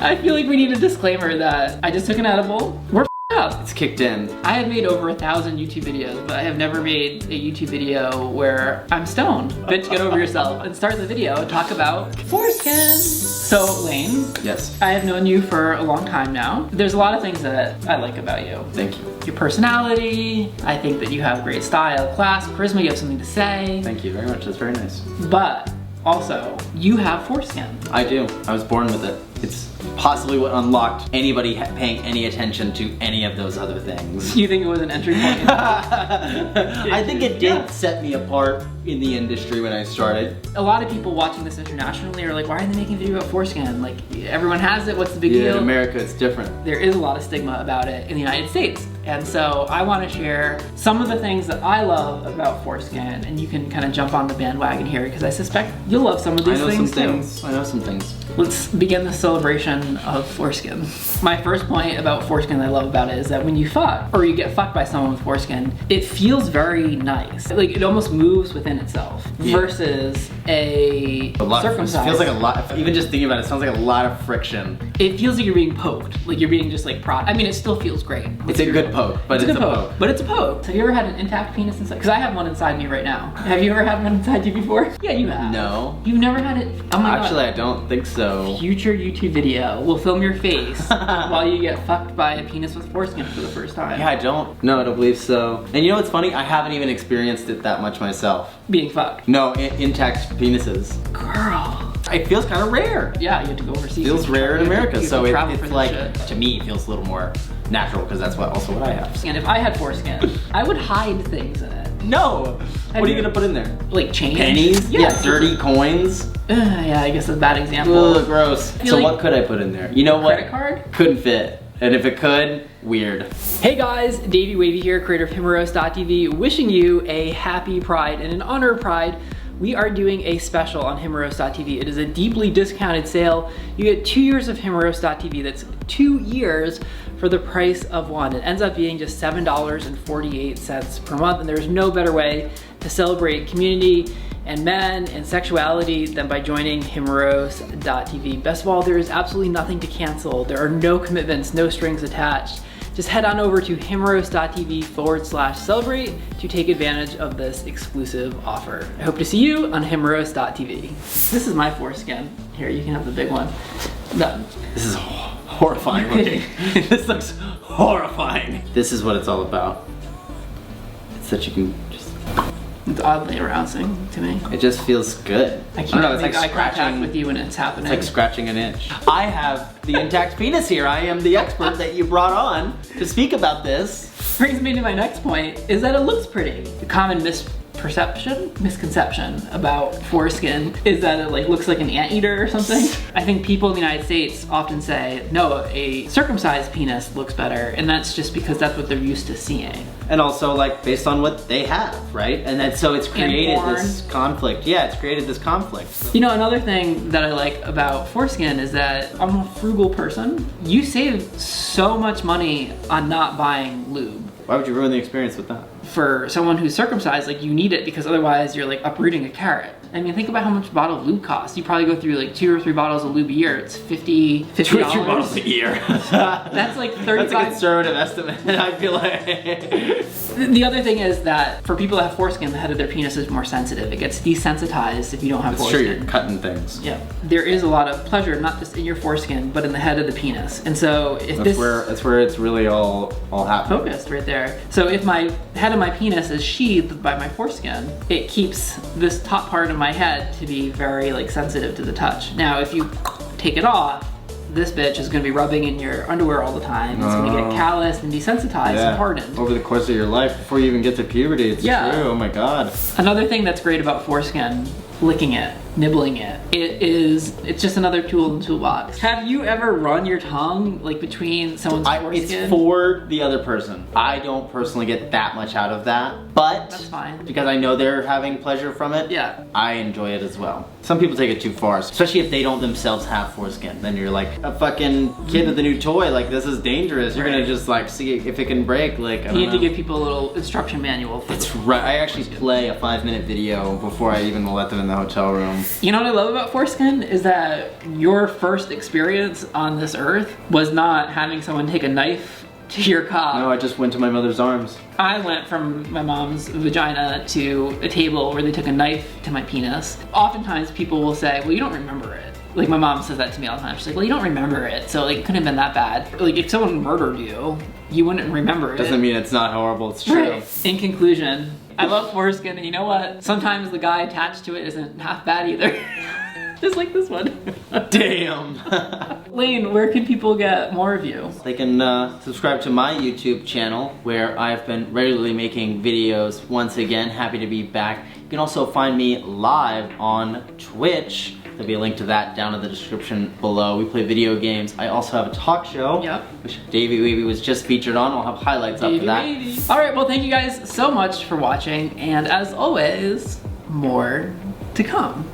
I feel like we need a disclaimer that I just took an edible. We're up. It's kicked in. I have made over 1,000 YouTube videos, but I have never made a YouTube video where I'm stoned. Bitch, get over yourself and start the video and talk about foreskin. So, Lane. Yes. I have known you for a long time now. There's a lot of things that I like about you. Thank you. Your personality, I think that you have great style, class, charisma, you have something to say. Thank you very much, that's very nice. But also, you have foreskin. I do. I was born with it. It's possibly what unlocked anybody paying any attention to any of those other things. You think it was an entry point? I think it did set me apart in the industry when I started. A lot of people watching this internationally are like, why are they making a video about foreskin? Like, everyone has it, what's the big deal? In America it's different. There is a lot of stigma about it in the United States. And so I want to share some of the things that I love about foreskin, and you can kind of jump on the bandwagon here because I suspect you'll love some of these things too. I know some things. Let's begin the celebration of foreskin. My first point about foreskin that I love about it is that when you fuck, or you get fucked by someone with foreskin, it feels very nice. Like it almost moves within itself versus a circumcised. It feels like a lot, even just thinking about it, it sounds like a lot of friction. It feels like you're being poked, like you're being just like prodded. I mean, it still feels great. It's a good poke, but it's a poke. But it's a poke. Have you ever had an intact penis inside? Because I have one inside me right now. Have you ever had one inside you before? Yeah, you have. No. You've never had it? Oh my God. Actually, I don't think so. Future YouTube video. We'll film your face while you get fucked by a penis with foreskin for the first time. Yeah, I don't believe so. And you know what's funny? I haven't even experienced it that much myself. Being fucked? No, intact penises. Girl. It feels kind of rare. Yeah, you have to go overseas. It feels rare in America, so it's like, shit. to me, it feels a little more natural because that's also what I have. And if I had foreskin, I would hide things in it. No! What are you gonna put in there? Like change? Pennies? Yeah, dirty coins? Yeah, I guess that's a bad example. Ugh, gross. So like what could I put in there? You know what? Credit card? Couldn't fit. And if it could, weird. Hey guys, Davey Wavy here, creator of Himroast.tv, wishing you a happy Pride. And in honor of Pride, we are doing a special on Himroast.tv. It is a deeply discounted sale. You get 2 years of Himroast.tv. That's 2 years for the price of one. It ends up being just $7.48 per month, and there's no better way to celebrate community and men and sexuality than by joining Himroast.tv. Best of all, there is absolutely nothing to cancel. There are no commitments, no strings attached. Just head on over to himroast.tv/celebrate to take advantage of this exclusive offer. I hope to see you on himroast.tv. This is my foreskin. Here, you can have the big one. Done. This is horrifying looking. This looks horrifying. This is what it's all about. It's that you can just... It's oddly arousing to me. It just feels good. I can't know, it's make like eye contact with you when it's happening. It's like scratching an itch. I have the intact penis here. I am the expert that you brought on to speak about this. Brings me to my next point, is that it looks pretty. The common misconception about foreskin is that it like looks like an anteater or something. I think people in the United States often say, no, a circumcised penis looks better, and that's just because that's what they're used to seeing. And also like based on what they have, right? And then so it's created this conflict. Yeah, it's created this conflict. You know, another thing that I like about foreskin is that I'm a frugal person. You save so much money on not buying lube. Why would you ruin the experience with that? For someone who's circumcised, like you need it because otherwise you're like uprooting a carrot. I mean, think about how much a bottle of lube costs. You probably go through like 2 or 3 bottles of lube a year. It's $50. 2 or 3 bottles a year. That's like 35. That's a conservative estimate, I feel like. The other thing is that for people that have foreskin, the head of their penis is more sensitive. It gets desensitized if you don't have foreskin. It's true, you're cutting things. Yeah. There is a lot of pleasure, not just in your foreskin, but in the head of the penis. And so if that's where it's really all happening. Focused right there. So if my head of my penis is sheathed by my foreskin, it keeps this top part of my head to be very like sensitive to the touch. Now, if you take it off, this bitch is gonna be rubbing in your underwear all the time. It's gonna get calloused and desensitized and hardened. Over the course of your life, before you even get to puberty, it's true, oh my God. Another thing that's great about foreskin, licking it, nibbling it, it's just another tool in the toolbox. Have you ever run your tongue like between someone's foreskin? It's for the other person. I don't personally get that much out of that, but that's fine. Because I know they're having pleasure from it, yeah, I enjoy it as well. Some people take it too far, especially if they don't themselves have foreskin. Then you're like a fucking kid with a new toy, like this is dangerous. You're gonna just like see if it can break, like I don't know. You need to give people a little instruction manual. That's right, I actually play a 5-minute video before I even let them in the hotel room. You know what I love about Foreskin is that your first experience on this earth was not having someone take a knife to your cock. No, I just went to my mother's arms. I went from my mom's vagina to a table where they took a knife to my penis. Oftentimes people will say, well, you don't remember it. Like my mom says that to me all the time. She's like, well, you don't remember it, so like it couldn't have been that bad. Like if someone murdered you, you wouldn't remember it. Doesn't mean it's not horrible, it's true. Right. In conclusion, I love Foreskin, and you know what? Sometimes the guy attached to it isn't half bad either. Just like this one. Damn. Lane, where can people get more of you? They can subscribe to my YouTube channel where I've been regularly making videos once again. Happy to be back. You can also find me live on Twitch. There'll be a link to that down in the description below. We play video games. I also have a talk show, which Davey Wavy was just featured on. I'll have highlights up for that. All right, well, thank you guys so much for watching, and as always, more to come.